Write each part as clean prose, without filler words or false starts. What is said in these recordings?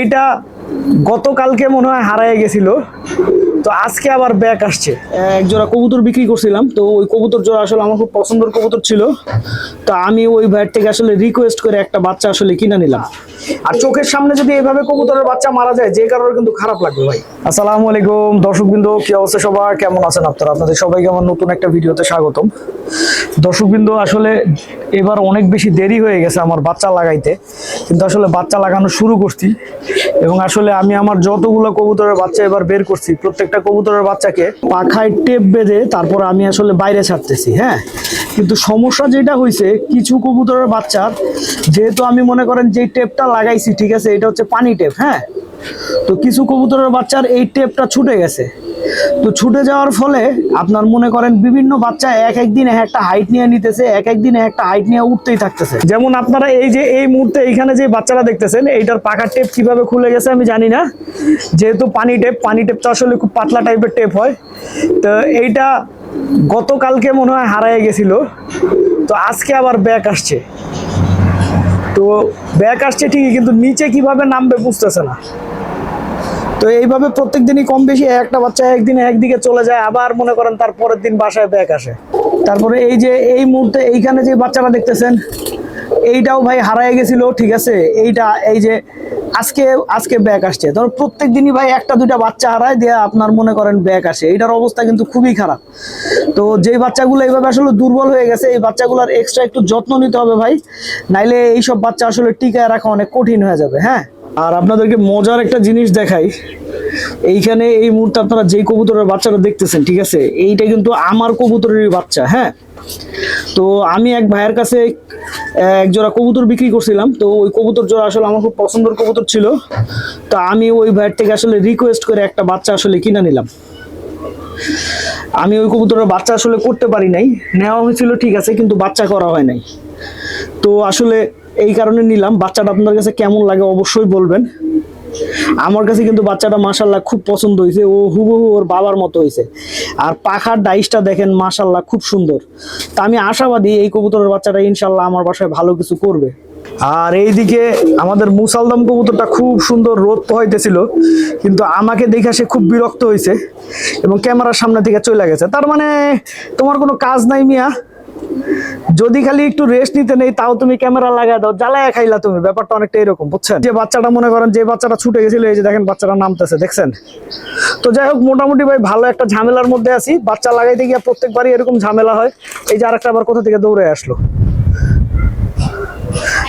এইটা গতকালকে মনে হয় হারায় গেছিল, তো আজকে আবার ব্যাক আসছে। এক জোড়া কবুতর বিক্রি করছিলাম, তো ওই কবুতর জোড়া আসলে আমার খুব পছন্দের কবুতর ছিল, তো আমি ওই ভাইয়ের থেকে আসলে রিকোয়েস্ট করে একটা বাচ্চা আসলে কিনে নিলাম। আর চোখের সামনে যদি এভাবে কবুতরের বাচ্চা মারা যায়, যে কারোর কিন্তু খারাপ লাগবে ভাই। আসসালামু আলাইকুম দর্শকবৃন্দ, কি অবস্থা সবার, কেমন আছেন আপনারা? আপনাদের সবাইকে আমার নতুন একটা ভিডিওতে স্বাগতম। দর্শকবৃন্দ, আসলে এবার অনেক বেশি দেরি হয়ে গেছে আমার বাচ্চা লাগাইতে, কিন্তু আসলে বাচ্চা লাগানো শুরু করছি এবং আসলে আমি আমার যতগুলো কবুতরের বাচ্চা এবার বের করছি, প্রত্যেকটা কবুতরের বাচ্চাকে পাখায় টেপ বেঁধে তারপর আমি আসলে বাইরে ছাড়তেছি। হ্যাঁ, কিন্তু সমস্যা যেটা হয়েছে, কিছু কবুতরের বাচ্চার যেহেতু আমি মনে করেন যে টেপটা লাগাইছি, ঠিক আছে, এটা হচ্ছে পানি টেপ। হ্যাঁ, তো কিছু কবুতরের বাচ্চার এই টেপটা ছুটে গেছে, তো ছুটে যাওয়ার ফলে আপনার মনে করেন বিভিন্ন বাচ্চা এক একদিন একটা হাইট নিয়ে নিতেছে, এক একদিন একটা হাইট নিয়ে উঠতেই থাকতেছে। যেমন আপনারা এই যে এই মুহূর্তে এইখানে যে বাচ্চারা দেখতেছেন, এইটার পাখার টেপ কিভাবে খুলে গেছে আমি জানি না, যেহেতু পানি টেপটা আসলে খুব পাতলা টাইপের টেপ হয়। তো এইটা গতকালকে মনে হয় হারায় গেছিল, তো আজকে আবার ব্যাক আসছে। তো ব্যাক আসছে ঠিকই, কিন্তু নিচে কিভাবে নামবে বুঝতেছে না। তো এইভাবে প্রত্যেক দিনই কম বেশি একটা বাচ্চা একদিনে একদিকে চলে যায়, আবার মনে করেন তার পরের দিন বাসায় ব্যাক আসে। তারপরে এই যে এই মুহূর্তে এইখানে যে বাচ্চারা দেখতেছেন, এইটাও ভাই হারায় গেছিল, ঠিক আছে। এইটা এই যে আজকে ব্যাক আসছে। ধরো প্রত্যেক দিনই ভাই একটা দুইটা বাচ্চা হারায় দিয়ে আপনার মনে করেন ব্যাক আসে। এইটার অবস্থা কিন্তু খুবই খারাপ। তো যেই বাচ্চাগুলো এইভাবে আসলে দুর্বল হয়ে গেছে, এই বাচ্চাগুলোর এক্সট্রা একটু যত্ন নিতে হবে ভাই, নাইলে এইসব বাচ্চা আসলে টিকায় রাখা অনেক কঠিন হয়ে যাবে। হ্যাঁ, আর আপনাদেরকে মজার একটা জিনিস দেখাই, এইখানে এই মুহূর্তে আপনারা যেই কবুতরের বাচ্চাটা দেখতেছেন, ঠিক আছে, এইটা কিন্তু আমার কবুতরেরই বাচ্চা। হ্যাঁ, তো আমি এক ভাইয়ের কাছে এক জোড়া কবুতর বিক্রি করছিলাম, তো ওই কবুতর জোড়া আসলে আমার খুব পছন্দের কবুতর ছিল, তো আমি ওই ভাইয়ের থেকে আসলে রিকোয়েস্ট করে একটা বাচ্চা আসলে কিনে নিলাম। আমি ওই কবুতরের বাচ্চা আসলে করতে পারি নাই, নেওয়া হয়েছিল ঠিক আছে, কিন্তু বাচ্চা করা হয় নাই। তো আসলে এই কারণে নিলাম। বাচ্চাটা আপনার কাছে কেমন লাগে অবশ্যই বলবেন। আমার কাছে কিন্তু বাচ্চাটা মাশাআল্লাহ খুব পছন্দ হয়েছে, ও হুবহু ওর বাবার মতো হয়েছে। আর পাখার ডাইসটা দেখেন মাশাআল্লাহ খুব সুন্দর। তা আমি আশাবাদী এই কবুতরের বাচ্চাটা ইনশাআল্লাহ আমার বাসায় ভালো কিছু করবে। আর এইদিকে আমাদের মুসালদম কবুতরটা খুব সুন্দর রোদ পোহাইতেছিল, কিন্তু আমাকে দেখে সে খুব বিরক্ত হয়েছে এবং ক্যামেরার সামনে থেকে চলে গেছে। তার মানে তোমার কোনো কাজ নাই মিয়া, যদি খালি একটু রেস্ট নিতে নেই তাও তুমি ক্যামেরা লাগাই দাও, জ্বালায়া খাইলা তুমি। ব্যাপারটা অনেকটা এরকম, বুঝছেন। যে বাচ্চাটা মনে করেন, যে বাচ্চাটা ছুটে গেছিল, এই যে দেখেন বাচ্চাটা নামতেছে, দেখছেন। তো যাই হোক, মোটামুটি ভাই ভালো একটা ঝামেলার মধ্যে আছি। বাচ্চা লাগাইতে গিয়ে প্রত্যেকবারই এরকম ঝামেলা হয়। এই যে আরেকটা আবার কোথা থেকে দৌড়ে আসলো।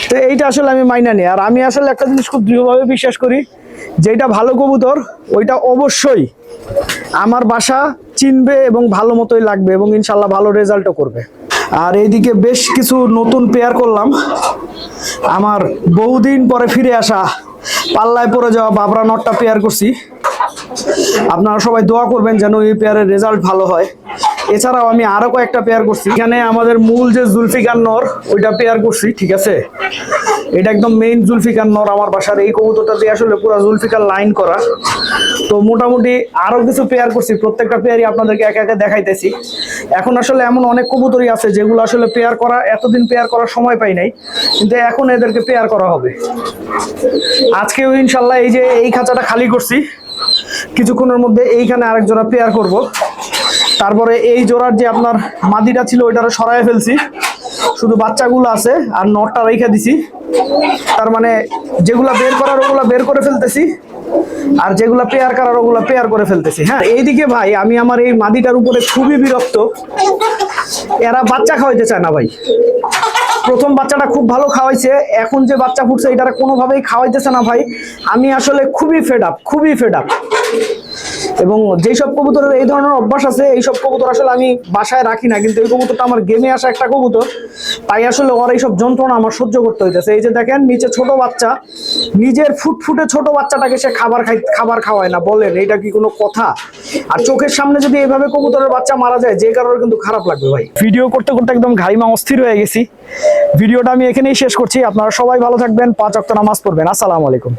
তো এইটা আসলে আমি মাইনা নিই। আর আমি আসলে একটা জিনিস খুব দৃঢ়ভাবে বিশ্বাস করি, যেটা ভালো কবুতর ওইটা অবশ্যই আমার বাসা চিনবে এবং ভালো মতোই লাগবে এবং ইনশাল্লাহ ভালো রেজাল্টও করবে। আর এইদিকে বেশ কিছু নতুন পেয়ার করলাম। আমার বহুদিন পরে ফিরে আসা পাল্লায় পড়ে যাওয়া বাবরা নটটা পেয়ার করছি। আপনারা সবাই দোয়া করবেন যেন এই পেয়ারের রেজাল্ট ভালো হয়। এছাড়াও আমি আরো কয়েকটা পেয়ার করছি। এখানে আমাদের মূল যে জুলফিকার নর, ওইটা পেয়ার করছি, ঠিক আছে। এটা একদম মেইন জুলফিকার নর আমার বাসার। এই কবুতরটা দিয়ে আসলে পুরো জুলফিকার লাইন করা। তো মোটামুটি আরো কিছু পেয়ার করছি, প্রত্যেকটা পেয়ারই আপনাদেরকে একে একে দেখাইতেছি। এখন আসলে এমন অনেক কবুতরই আছে যেগুলো আসলে পেয়ার করা, এতদিন পেয়ার করার সময় পাই নাই, কিন্তু এখন এদেরকে পেয়ার করা হবে। আজকেও ইনশাল্লাহ এই যে এই খাঁচাটা খালি করছি, কিছুক্ষণের মধ্যে এইখানে আরেক জোড়া পেয়ার করব। তারপরে এই জোড়ার যে আপনার মাদিটা ছিল ওইটারও সরাই ফেলছি, শুধু বাচ্চাগুলো আছে আর নটটা রেখে দিছি। তার মানে যেগুলা বের করার ওগুলা বের করে ফেলতেছি, আর যেগুলা পেয়ার করার ওগুলা পেয়ার করে ফেলতেছি। হ্যাঁ, এইদিকে ভাই আমি আমার এই মাদিটার উপরে খুবই বিরক্ত। এরা বাচ্চা খাওয়াইতে চায় না ভাই। প্রথম বাচ্চাটা খুব ভালো খাওয়াইছে, এখন যে বাচ্চা ফুটছে এটারা কোনোভাবেই খাওয়াইতেছে না ভাই। আমি আসলে খুবই ফেড আপ। এবং যেসব কবুতরের এই ধরনের অভ্যাস আছে, এইসব কবুতর আসলে আমি বাসায় রাখি না, কিন্তু এই কবুতরটা আমার গেমে আসা একটা কবুতর, তাই আসলে ওর এইসব যন্ত্রণা আমার সহ্য করতে হইতেছে। এই যে দেখেন নিচে ছোট বাচ্চা, নিজের ফুটফুটে ছোট বাচ্চাটাকে সে খাবার খাওয়ায় না, বলেন এটা কি কোনো কথা? আর চোখের সামনে যদি এইভাবে কবুতরের বাচ্চা মারা যায়, যে কারোর কিন্তু খারাপ লাগবে ভাই। ভিডিও করতে করতে একদম ঘাইমা অস্থির হয়ে গেছি। ভিডিওটা আমি এখানেই শেষ করছি। আপনারা সবাই ভালো থাকবেন, 5 ওয়াক্ত নামাজ পড়বেন। আসসালামু আলাইকুম।